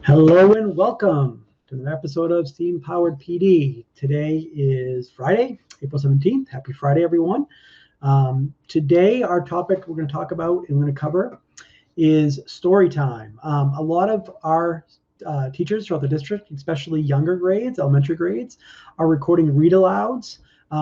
Hello and welcome to another episode of Steam Powered PD. Today is Friday, April 17th. Happy Friday, everyone. Today, our topic we're going to talk about and we're going to cover is story time. A lot of our teachers throughout the district, especially younger grades, elementary grades, are recording read-alouds.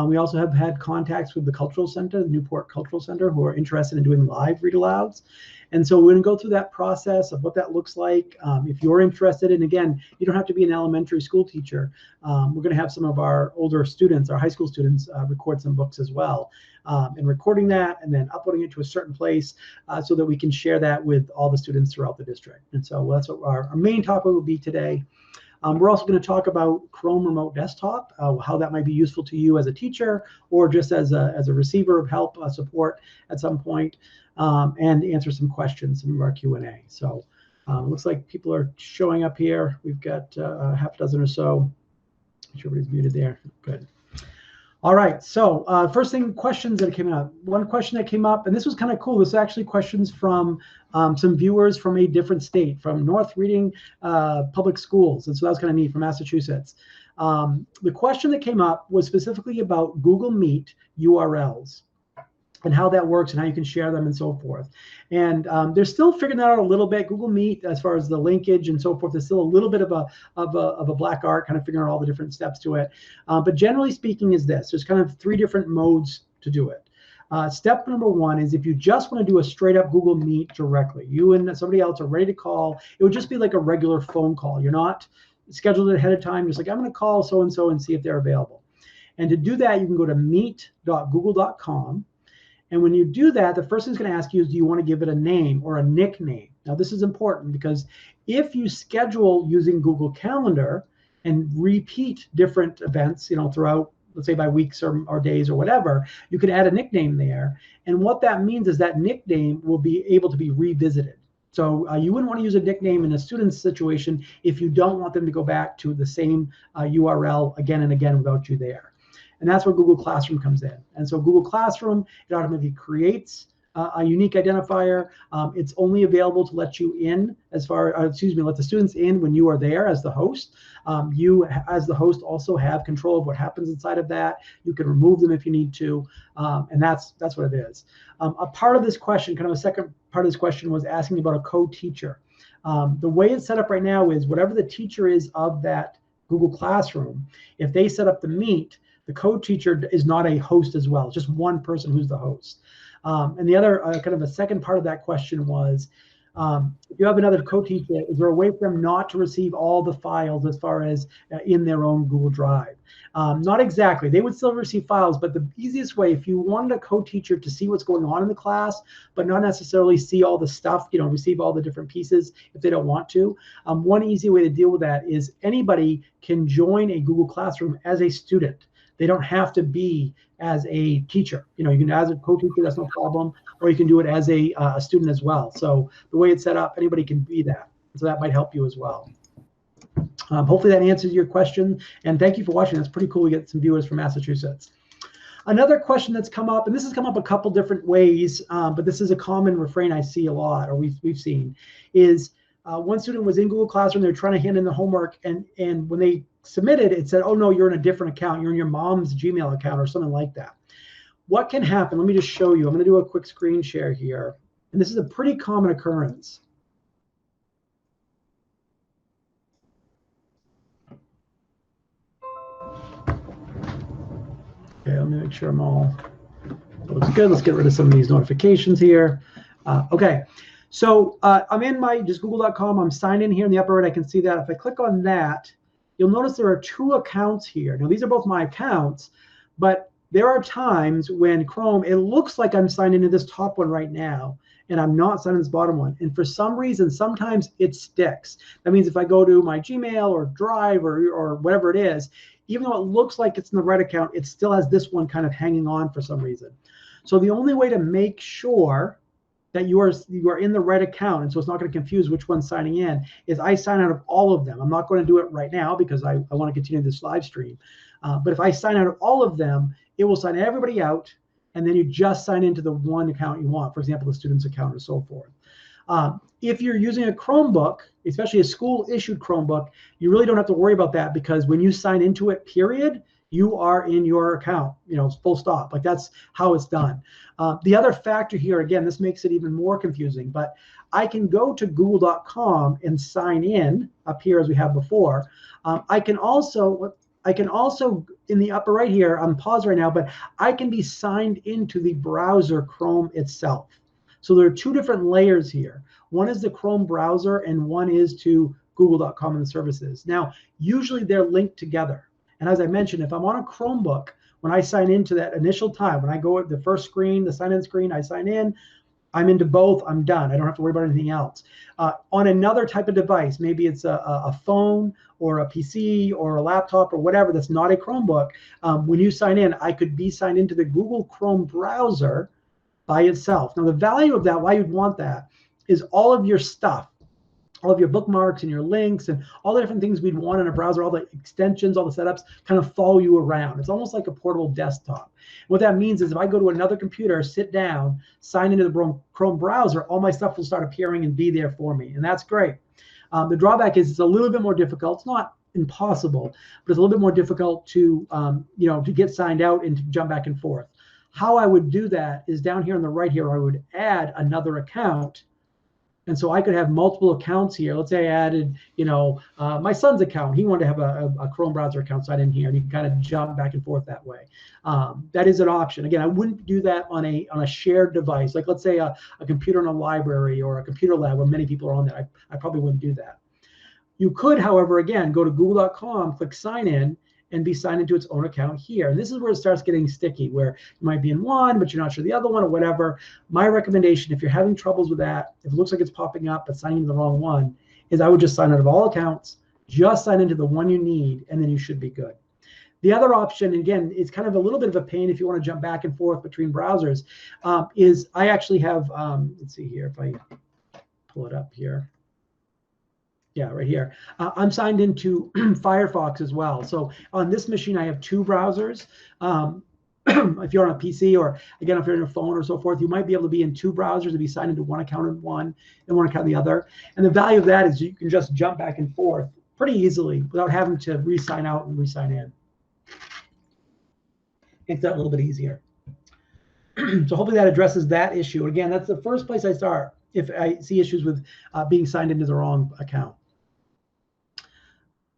We also have had contacts with the Cultural Center, the Newport Cultural Center, who are interested in doing live read-alouds. And so we're going to go through that process of what that looks like. If you're interested, and again, you don't have to be an elementary school teacher. We're going to have some of our older students, our high school students, record some books as well. And recording that and then uploading it to a certain place so that we can share that with all the students throughout the district. And so that's what our main topic will be today. We're also going to talk about Chrome Remote Desktop, how that might be useful to you as a teacher or just as a receiver of help support at some point, and answer some questions, some of our Q&A. So looks like people are showing up here. We've got a half dozen or so. Make sure everybody's muted there. Good. All right, so first thing, questions that came up. One question that came up, and this was kind of cool. This is actually questions from some viewers from a different state, from North Reading Public Schools. And so that was kind of neat, from Massachusetts. The question that came up was specifically about Google Meet URLs and how that works and how you can share them and so forth. And they're still figuring that out a little bit. Google Meet, as far as the linkage and so forth, is still a little bit of a black art, kind of figuring out all the different steps to it. But generally speaking is this. There's kind of three different modes to do it. Step number one is if you just want to do a straight up Google Meet directly, you and somebody else are ready to call, it would just be like a regular phone call. You're not scheduled ahead of time. Just like, I'm going to call so-and-so and see if they're available. And to do that, you can go to meet.google.com. And when you do that, the first thing it's going to ask you is, do you want to give it a name or a nickname? Now, this is important because if you schedule using Google Calendar and repeat different events, throughout, let's say by weeks or days or whatever, you could add a nickname there. And what that means is that nickname will be able to be revisited. So you wouldn't want to use a nickname in a student's situation if you don't want them to go back to the same URL again and again without you there. And that's where Google Classroom comes in. And so Google Classroom, it automatically creates a unique identifier. It's only available to let you in let the students in when you are there as the host. You, as the host, also have control of what happens inside of that. You can remove them if you need to, and that's what it is. A part of this question, kind of a second part of this question, was asking about a co-teacher. The way it's set up right now is whatever the teacher is of that Google Classroom, if they set up the Meet, the co-teacher is not a host as well. It's just one person who's the host. And the other kind of a second part of that question was, if you have another co-teacher, is there a way for them not to receive all the files as far as in their own Google Drive? Not exactly. They would still receive files, but the easiest way, if you wanted a co-teacher to see what's going on in the class, but not necessarily see all the stuff, receive all the different pieces if they don't want to, one easy way to deal with that is anybody can join a Google Classroom as a student. They don't have to be as a teacher. You can as a co-teacher, that's no problem, or you can do it as a student as well. So the way it's set up, anybody can be that. So that might help you as well. Hopefully that answers your question. And thank you for watching. That's pretty cool. We get some viewers from Massachusetts. Another question that's come up, and this has come up a couple different ways, but this is a common refrain I see a lot, or we've seen, is one student was in Google Classroom. They're trying to hand in the homework, and when they submitted, it said, oh no, you're in a different account. You're in your mom's Gmail account or something like that. What can happen? Let me just show you. I'm going to do a quick screen share here. And this is a pretty common occurrence. Okay, let me make sure I'm all looks good. Let's get rid of some of these notifications here. Okay. So I'm in my just google.com. I'm signed in here in the upper right. I can see that. If I click on that, you'll notice there are two accounts here. Now, these are both my accounts, but there are times when Chrome, it looks like I'm signed into this top one right now, and I'm not signed in this bottom one. And for some reason, sometimes it sticks. That means if I go to my Gmail or Drive or whatever it is, even though it looks like it's in the right account, it still has this one kind of hanging on for some reason. So the only way to make sure that you are in the right account, and so it's not going to confuse which one's signing in, is I sign out of all of them. I'm not going to do it right now because I want to continue this live stream. But if I sign out of all of them, it will sign everybody out, and then you just sign into the one account you want, for example, the student's account and so forth. If you're using a Chromebook, especially a school-issued Chromebook, you really don't have to worry about that, because when you sign into it, period, you are in your account, full stop. Like, that's how it's done. The other factor here, again, this makes it even more confusing, but I can go to google.com and sign in up here as we have before. I can also in the upper right here, I'm paused right now, but I can be signed into the browser Chrome itself. So there are two different layers here. One is the Chrome browser, and one is to google.com and the services. Now, usually they're linked together. And as I mentioned, if I'm on a Chromebook, when I sign into that initial time, when I go at the first screen, the sign-in screen, I sign in, I'm into both, I'm done. I don't have to worry about anything else. On another type of device, maybe it's a phone or a PC or a laptop or whatever that's not a Chromebook, when you sign in, I could be signed into the Google Chrome browser by itself. Now, the value of that, why you'd want that, is all of your stuff, all of your bookmarks and your links and all the different things we'd want in a browser, all the extensions, all the setups kind of follow you around. It's almost like a portable desktop. What that means is if I go to another computer, sit down, sign into the Chrome browser, all my stuff will start appearing and be there for me. And that's great. The drawback is it's a little bit more difficult. It's not impossible, but it's a little bit more difficult to, to get signed out and to jump back and forth. How I would do that is down here on the right here, I would add another account. And so I could have multiple accounts here. Let's say I added, my son's account. He wanted to have a Chrome browser account signed in here, and you can kind of jump back and forth that way. That is an option. Again, I wouldn't do that on a shared device. Like, let's say a computer in a library or a computer lab where many people are on there. I probably wouldn't do that. You could, however, again, go to google.com, click sign in, and be signed into its own account here. And this is where it starts getting sticky, where you might be in one, but you're not sure the other one or whatever. My recommendation, if you're having troubles with that, if it looks like it's popping up but signing into the wrong one, is I would just sign out of all accounts, just sign into the one you need, and then you should be good. The other option, and again, it's kind of a little bit of a pain if you want to jump back and forth between browsers, is I actually have, let's see here, if I pull it up here. Yeah, right here. I'm signed into Firefox as well. So on this machine, I have two browsers. If you're on a PC, or again, if you're on a phone or so forth, you might be able to be in two browsers and be signed into one account in one and one account in the other. And the value of that is you can just jump back and forth pretty easily without having to re-sign out and re-sign in. Makes that a little bit easier. So hopefully that addresses that issue. Again, that's the first place I start if I see issues with being signed into the wrong account.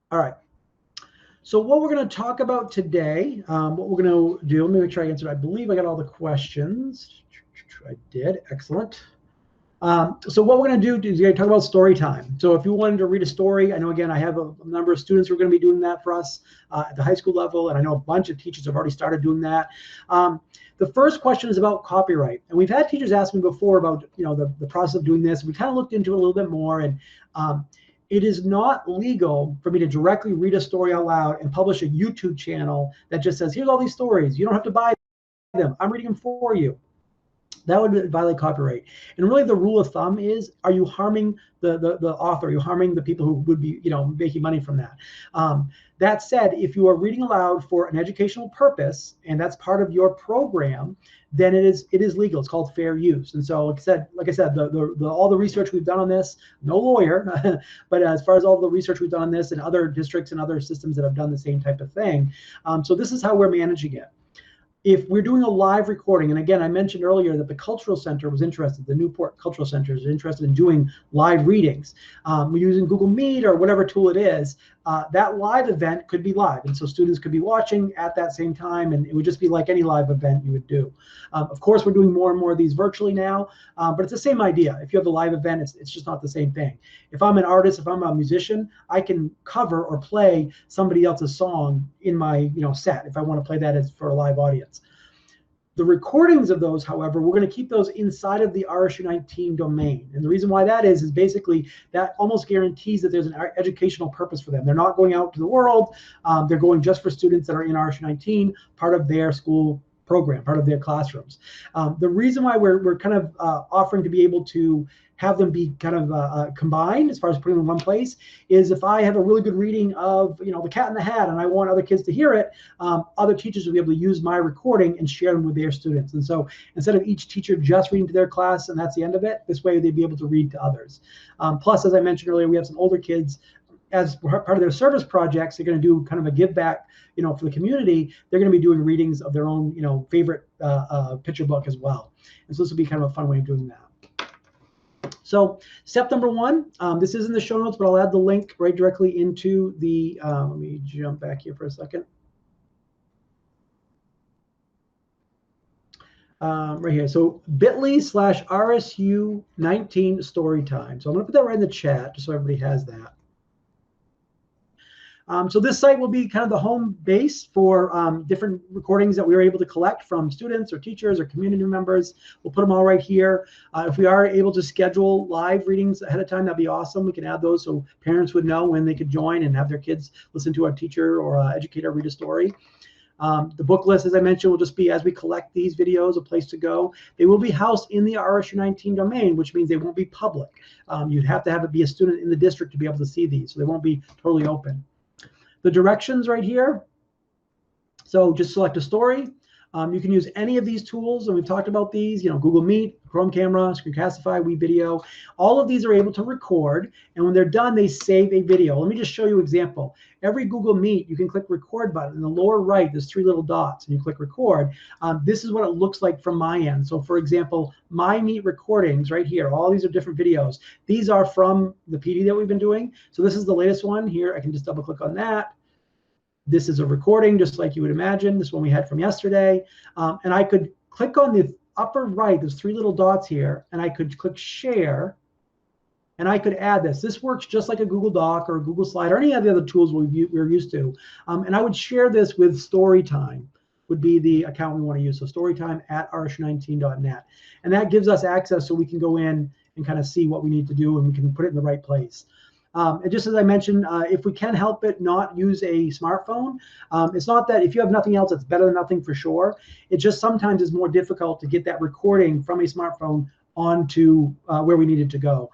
All right. So what we're going to talk about today, what we're going to do, let me make sure I answered. I believe I got all the questions. I did. Excellent. So what we're going to do is talk about story time. So if you wanted to read a story, I know, again, I have a number of students who are going to be doing that for us at the high school level, and I know a bunch of teachers have already started doing that. The first question is about copyright. And we've had teachers ask me before about, the process of doing this. We kind of looked into it a little bit more, and it is not legal for me to directly read a story out loud and publish a YouTube channel that just says, here's all these stories. You don't have to buy them. I'm reading them for you. That would violate copyright. And really the rule of thumb is, are you harming the author? Are you harming the people who would be, making money from that? That said, if you are reading aloud for an educational purpose, and that's part of your program, then it is legal. It's called fair use. And so, like I said, all the research we've done on this, no lawyer, but as far as all the research we've done on this and other districts and other systems that have done the same type of thing. So this is how we're managing it. If we're doing a live recording, and again, I mentioned earlier that the Cultural Center was interested, the Newport Cultural Center is interested in doing live readings. We're using Google Meet or whatever tool it is. That live event could be live, and so students could be watching at that same time, and it would just be like any live event you would do. Of course, we're doing more and more of these virtually now, but it's the same idea. If you have the live event, it's just not the same thing. If I'm an artist, if I'm a musician, I can cover or play somebody else's song in my set if I want to play that as for a live audience. The recordings of those, however, we're going to keep those inside of the RSU19 domain. And the reason why that is basically that almost guarantees that there's an educational purpose for them. They're not going out to the world. They're going just for students that are in RSU19, part of their school program, part of their classrooms. The reason why we're kind of offering to be able to have them be kind of combined as far as putting them in one place is if I have a really good reading of, you know, The Cat in the Hat, and I want other kids to hear it, other teachers will be able to use my recording and share them with their students. And so instead of each teacher just reading to their class and that's the end of it, this way they'd be able to read to others. Plus, as I mentioned earlier, we have some older kids. As part of their service projects, they're going to do kind of a give back, you know, for the community. They're going to be doing readings of their own, you know, favorite picture book as well. And so this will be kind of a fun way of doing that. So step number one, this is in the show notes, but I'll add the link right directly into the, let me jump back here for a second. Right here. So bit.ly/RSU19 story time. So I'm going to put that right in the chat just so everybody has that. So this site will be kind of the home base for different recordings that we were able to collect from students or teachers or community members. We'll put them all right here. If we are able to schedule live readings ahead of time, that'd be awesome. We can add those so parents would know when they could join and have their kids listen to a teacher or educator read a story. The book list, as I mentioned, will just be, as we collect these videos, a place to go. They will be housed in the RSU19 domain, which means they won't be public. You'd have to have it be a student in the district to be able to see these, so they won't be totally open. The directions right here. So just select a story. You can use any of these tools, and we've talked about these, you know, Google Meet, Chrome Camera, Screencastify, WeVideo. All of these are able to record, and when they're done, they save a video. Let me just show you an example. Every Google Meet, you can click record button. In the lower right, there's 3 little dots, and you click record. This is what it looks like from my end. So for example, my Meet recordings right here, all these are different videos. These are from the PD that we've been doing. So this is the latest one here. I can just double click on that. This is a recording, just like you would imagine, this one we had from yesterday. And I could click on the upper right, there's 3 little dots here, and I could click share, and I could add this. This works just like a Google Doc or a Google Slide or any of the other tools we're used to. And I would share this with Storytime, would be the account we want to use. So storytime@rsu19.net. And that gives us access so we can go in and kind of see what we need to do, and we can put it in the right place. And just as I mentioned, if we can help it, not use a smartphone. It's not that if you have nothing else, it's better than nothing for sure. It just sometimes is more difficult to get that recording from a smartphone onto where we need it to go.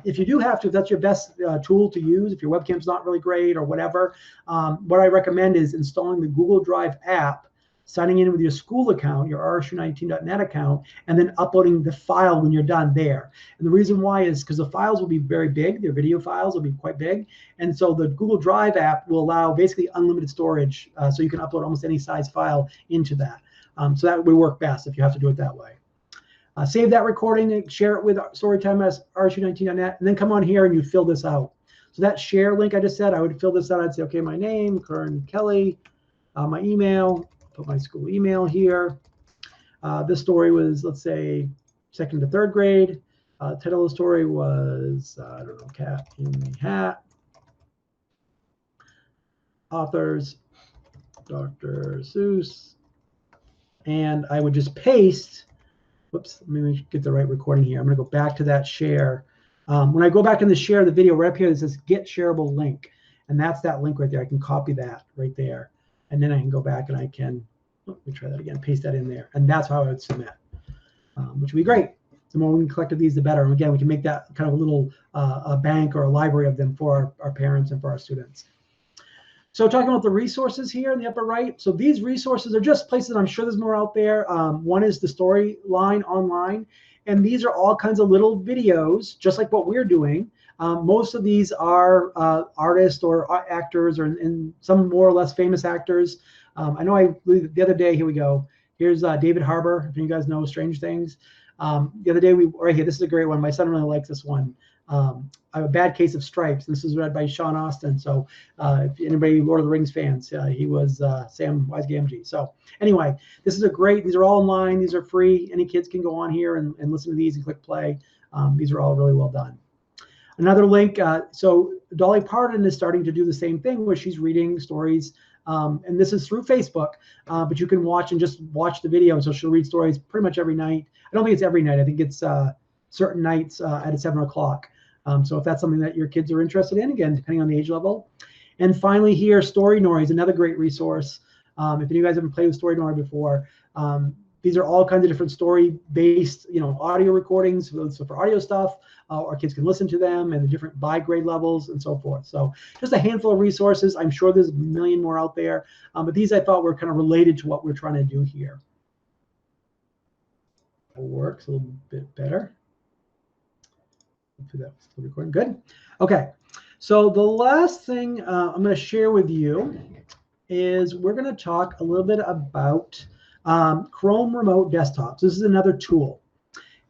If you do have to, if that's your best tool to use, if your webcam's not really great or whatever, what I recommend is installing the Google Drive app, signing in with your school account, your rsu19.net account, and then uploading the file when you're done there. And the reason why is because the files will be very big. Their video files will be quite big. And so the Google Drive app will allow basically unlimited storage. So you can upload almost any size file into that. So that would work best if you have to do it that way. Save that recording and share it with Storytime@rsu19.net, and then come on here and you fill this out. So that share link I just said, I would fill this out. I'd say, okay, my name, Kern Kelly, my email, put my school email here. This story was, let's say, 2nd to 3rd grade. Title of the story was, I don't know, Cat in the Hat. Authors, Dr. Seuss. And I would just paste, whoops, let me get the right recording here. I'm going to go back to that share. When I go back in the share the video, right up here, it says get shareable link. And that's that link right there. I can copy that right there. And then I can go back and I can, let me try that again, paste that in there. And that's how I would submit, which would be great. The more we can collect of these, the better. And again, we can make that kind of a little a bank or a library of them for our parents and for our students. So talking about the resources here in the upper right. So these resources are just places I'm sure there's more out there. One is the Storyline Online. And these are all kinds of little videos, just like what we're doing. Most of these are artists or actors, or in some more or less famous actors. I know the other day, here we go. Here's David Harbour, if you guys know Strange Things. The other day, right here, this is a great one. My son really likes this one. I have a Bad Case of Stripes. This is read by Sean Austin. So if anybody Lord of the Rings fans, he was Sam Wise-Gamgee. So anyway, this is these are all online. These are free. Any kids can go on here and listen to these and click play. These are all really well done. Another link, so Dolly Parton is starting to do the same thing where she's reading stories, and this is through Facebook, but you can watch the video. So she'll read stories pretty much every night. I don't think it's every night. I think it's certain nights at 7 o'clock. So if that's something that your kids are interested in, again, depending on the age level. And finally here, Story Nori is another great resource. If you guys haven't played with Story Nori before, These are all kinds of different story-based, audio recordings. So for audio stuff, our kids can listen to them and the different by grade levels and so forth. So just a handful of resources. I'm sure there's a million more out there, but these I thought were kind of related to what we're trying to do here. It works a little bit better. Hopefully that's still recording. Good. Okay. So the last thing I'm going to share with you is we're going to talk a little bit about Chrome Remote Desktops. This is another tool.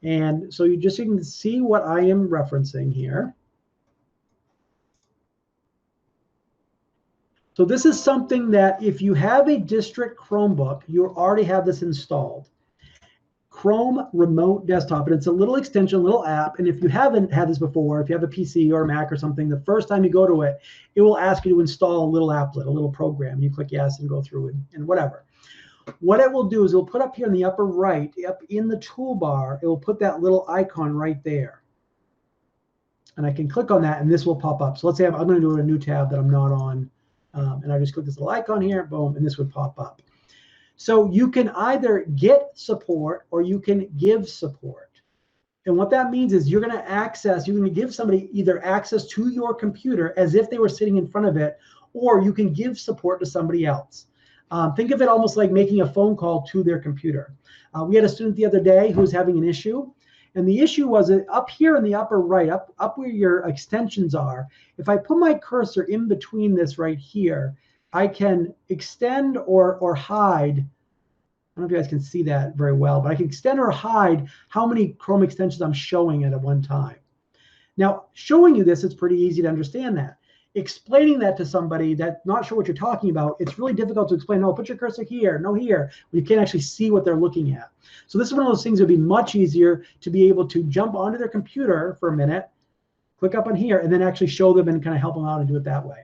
And so you can see what I am referencing here. So this is something that if you have a district Chromebook, you already have this installed. Chrome Remote Desktop, and it's a little extension, a little app. And if you haven't had this before, if you have a PC or a Mac or something, the first time you go to it, it will ask you to install a little applet, a little program. You click yes and go through it and whatever. What it will do is it will put up here in the upper right, up in the toolbar, it will put that little icon right there. And I can click on that and this will pop up. So let's say I'm going to do a new tab that I'm not on. And I just click this little icon here, boom, and this would pop up. So you can either get support or you can give support. And what that means is you're going to give somebody either access to your computer as if they were sitting in front of it, or you can give support to somebody else. Think of it almost like making a phone call to their computer. We had a student the other day who was having an issue. And the issue was that up here in the upper right, up where your extensions are, if I put my cursor in between this right here, I can extend or hide. I don't know if you guys can see that very well, but I can extend or hide how many Chrome extensions I'm showing at one time. Now, showing you this, it's pretty easy to understand that. Explaining that to somebody that's not sure what you're talking about, it's really difficult to explain, no, put your cursor here, no here, when you can't actually see what they're looking at. So this is one of those things that would be much easier to be able to jump onto their computer for a minute, click up on here, and then actually show them and kind of help them out and do it that way.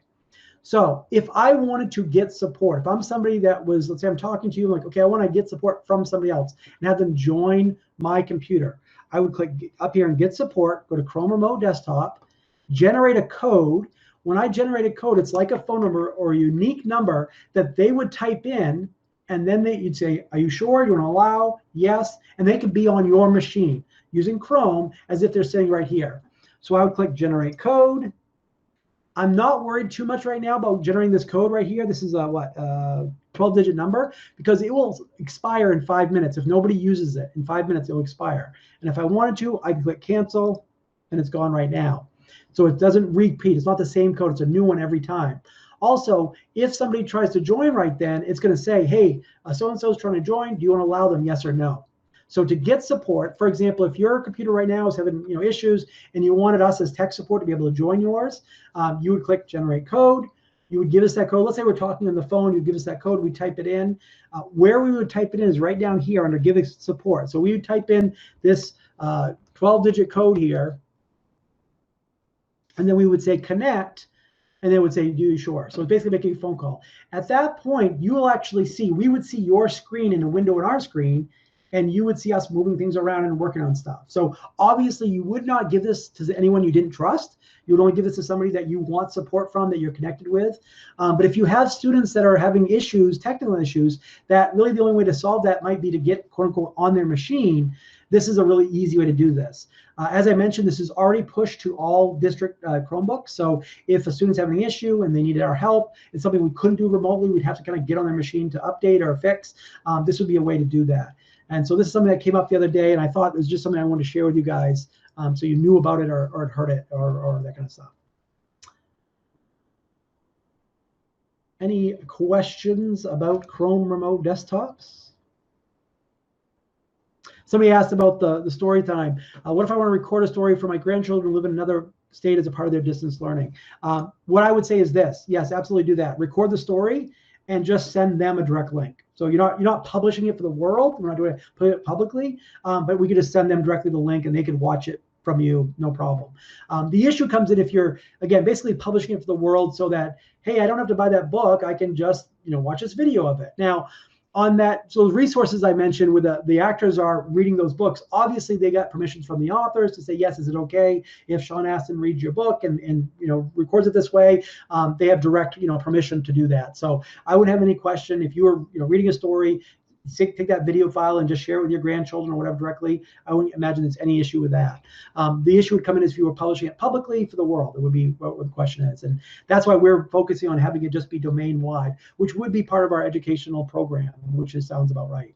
So if I wanted to get support, if I'm somebody that was, let's say I'm talking to you, like, okay, I want to get support from somebody else and have them join my computer, I would click up here and get support, go to Chrome Remote Desktop, generate a code. When I generate a code, it's like a phone number or a unique number that they would type in, and then you'd say, are you sure? You want to allow? Yes. And they could be on your machine using Chrome as if they're sitting right here. So I would click generate code. I'm not worried too much right now about generating this code right here. This is a 12-digit number, because it will expire in 5 minutes. If nobody uses it, in 5 minutes, it'll expire. And if I wanted to, I can click cancel, and it's gone right now. So it doesn't repeat. It's not the same code. It's a new one every time. Also, if somebody tries to join right then, it's going to say, hey, so-and-so is trying to join. Do you want to allow them, yes or no? So to get support, for example, if your computer right now is having issues and you wanted us as tech support to be able to join yours, you would click generate code. You would give us that code. Let's say we're talking on the phone. You give us that code. We type it in. Where we would type it in is right down here under give support. So we would type in this 12-digit code here, and then we would say connect, and then it would say, do you sure? So it's basically making a phone call. At that point, you will actually see, we would see your screen in a window in our screen, and you would see us moving things around and working on stuff. So obviously you would not give this to anyone you didn't trust. You would only give this to somebody that you want support from, that you're connected with. But if you have students that are having issues, technical issues, that really the only way to solve that might be to get quote unquote on their machine, this is a really easy way to do this. As I mentioned, this is already pushed to all district Chromebooks. So if a student's having an issue and they needed our help, it's something we couldn't do remotely, we'd have to kind of get on their machine to update or fix. This would be a way to do that. And so this is something that came up the other day, and I thought it was just something I wanted to share with you guys, so you knew about it or had heard it or that kind of stuff. Any questions about Chrome Remote Desktops? Somebody asked about the story time. What if I want to record a story for my grandchildren who live in another state as a part of their distance learning? What I would say is this. Yes, absolutely do that. Record the story and just send them a direct link. So you're not publishing it for the world. We're not doing it, put it publicly, but we could just send them directly the link and they can watch it from you, no problem. The issue comes in if you're, again, basically publishing it for the world so that, hey, I don't have to buy that book. I can just, watch this video of it. Now, on that, so those resources I mentioned where the actors are reading those books, obviously they got permissions from the authors to say, yes, is it okay if Sean Astin reads your book and records it this way? They have direct permission to do that. So I wouldn't have any question if you were reading a story, take that video file and just share it with your grandchildren or whatever directly. I wouldn't imagine there's any issue with that. The issue would come in is if you were publishing it publicly for the world. It would be what the question is. And that's why we're focusing on having it just be domain wide, which would be part of our educational program, which sounds about right.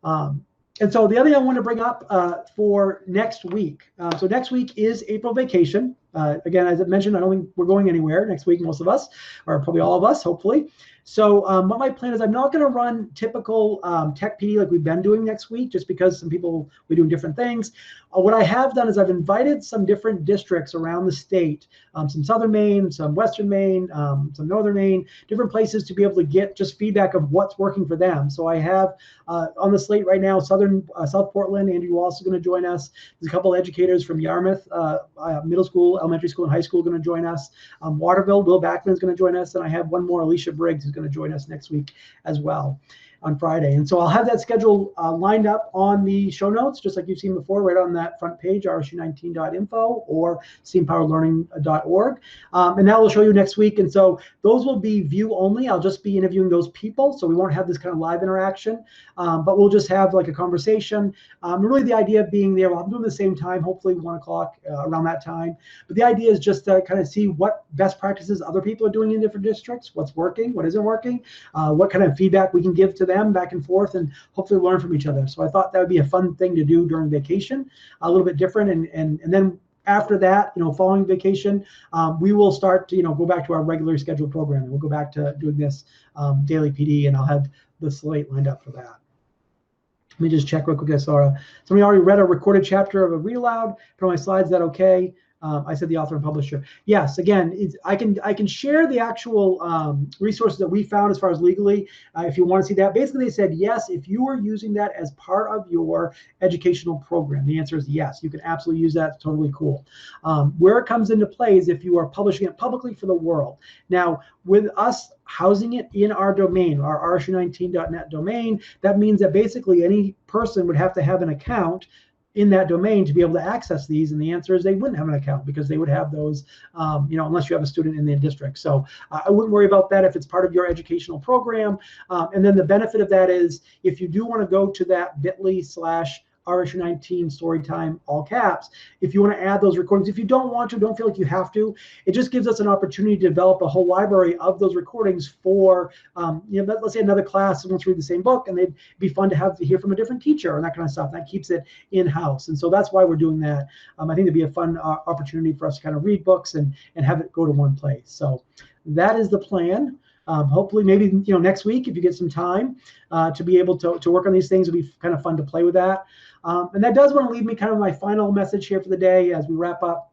And so the other thing I want to bring up for next week. So next week is April vacation. Again, as I mentioned, I don't think we're going anywhere next week, most of us, or probably all of us, hopefully. So what my plan is, I'm not going to run typical Tech PD like we've been doing next week, just because some people will be doing different things. What I have done is I've invited some different districts around the state, some Southern Maine, some Western Maine, some Northern Maine, different places to be able to get just feedback of what's working for them. So I have on the slate right now, South Portland, Andrew Wallace is going to join us. There's a couple of educators from Yarmouth, middle school, elementary school, and high school going to join us. Waterville, Will Backman is going to join us. And I have one more, Alicia Briggs, who's going to join us next week as well on Friday. And so I'll have that schedule lined up on the show notes, just like you've seen before, right on that front page, rsu19.info or steampoweredlearning.org. And that will show you next week. And so those will be view only. I'll just be interviewing those people. So we won't have this kind of live interaction, but we'll just have like a conversation. Really the idea of being there, well, I'm doing the same time, hopefully 1 o'clock around that time. But the idea is just to kind of see what best practices other people are doing in different districts, what's working, what isn't working, what kind of feedback we can give to them back and forth, and hopefully learn from each other. So I thought that would be a fun thing to do during vacation, a little bit different. And then after that, following vacation, we will start to, go back to our regularly scheduled programming. We'll go back to doing this daily PD, and I'll have the slate lined up for that. Let me just check real quick. I saw somebody already read a recorded chapter of a read aloud. Put on my slides. Is that okay? I said the author and publisher. Yes, again, I can share the actual resources that we found as far as legally, if you want to see that. Basically, they said, yes, if you are using that as part of your educational program, the answer is yes. You can absolutely use that. It's totally cool. Where it comes into play is if you are publishing it publicly for the world. Now, with us housing it in our domain, our rsu19.net domain, that means that basically any person would have to have an account in that domain to be able to access these, and the answer is they wouldn't have an account because they would have those, unless you have a student in the district. So I wouldn't worry about that if it's part of your educational program. And then the benefit of that is if you do want to go to that bit.ly/RSU19 Storytime, all caps, if you want to add those recordings. If you don't want to, don't feel like you have to. It just gives us an opportunity to develop a whole library of those recordings for, let's say another class wants to read the same book, and it'd be fun to hear from a different teacher and that kind of stuff. That keeps it in-house. And so that's why we're doing that. I think it'd be a fun opportunity for us to kind of read books and have it go to one place. So that is the plan. Hopefully, maybe next week, if you get some time to be able to work on these things, it'll be kind of fun to play with that. And that does want to leave me kind of my final message here for the day as we wrap up.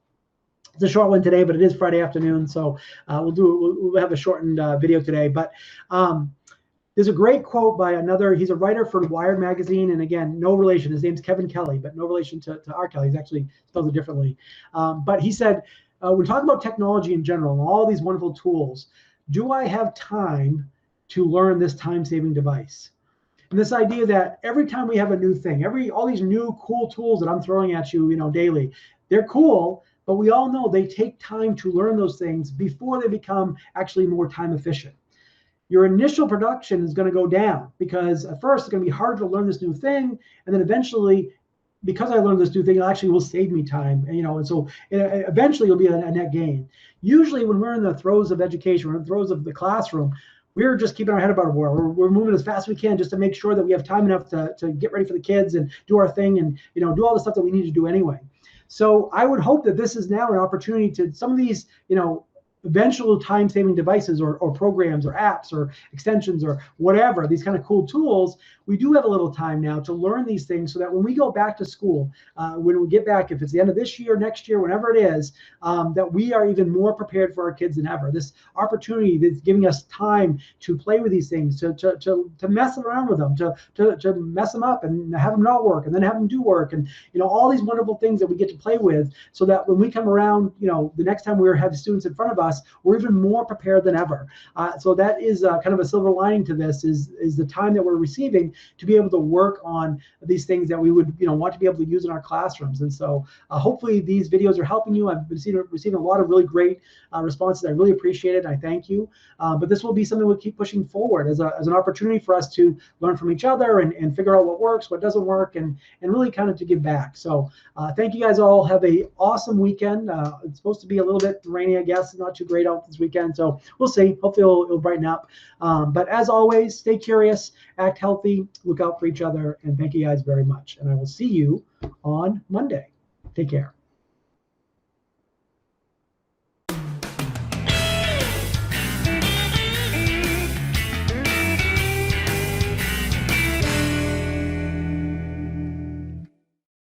It's a short one today, but it is Friday afternoon, so we'll have a shortened video today. But there's a great quote by he's a writer for Wired magazine, and again, no relation. His name's Kevin Kelly, but no relation to R. Kelly. He's actually spells it differently. But he said, we're talking about technology in general and all these wonderful tools. Do I have time to learn this time-saving device? And this idea that every time we have a new thing, all these new cool tools that I'm throwing at you, daily, they're cool, but we all know they take time to learn those things before they become actually more time efficient. Your initial production is going to go down because at first it's going to be hard to learn this new thing, and then eventually, because I learned this new thing, it actually will save me time, and so eventually it'll be a net gain. Usually when we're in the throes of education, we're in the throes of the classroom, we're just keeping our head above water. We're moving as fast as we can just to make sure that we have time enough to get ready for the kids and do our thing and do all the stuff that we need to do anyway. So I would hope that this is now an opportunity to some of these, eventual time-saving devices or programs or apps or extensions or whatever, these kind of cool tools, we do have a little time now to learn these things so that when we go back to school, when we get back, if it's the end of this year, next year, whenever it is, that we are even more prepared for our kids than ever. This opportunity that's giving us time to play with these things, to mess around with them, to mess them up and have them not work and then have them do work, and all these wonderful things that we get to play with, so that when we come around, the next time we have students in front of us, we're even more prepared than ever. So that is kind of a silver lining to this, is the time that we're receiving to be able to work on these things that we would, want to be able to use in our classrooms. And so hopefully these videos are helping you. I've receiving a lot of really great responses. I really appreciate it. I thank you. But this will be something we'll keep pushing forward as an opportunity for us to learn from each other and figure out what works, what doesn't work, and really kind of to give back. So thank you guys all. Have a awesome weekend. It's supposed to be a little bit rainy, I guess. Not too great out this weekend. So we'll see. Hopefully it'll brighten up. But as always, stay curious, act healthy, look out for each other, and thank you guys very much. And I will see you on Monday. Take care.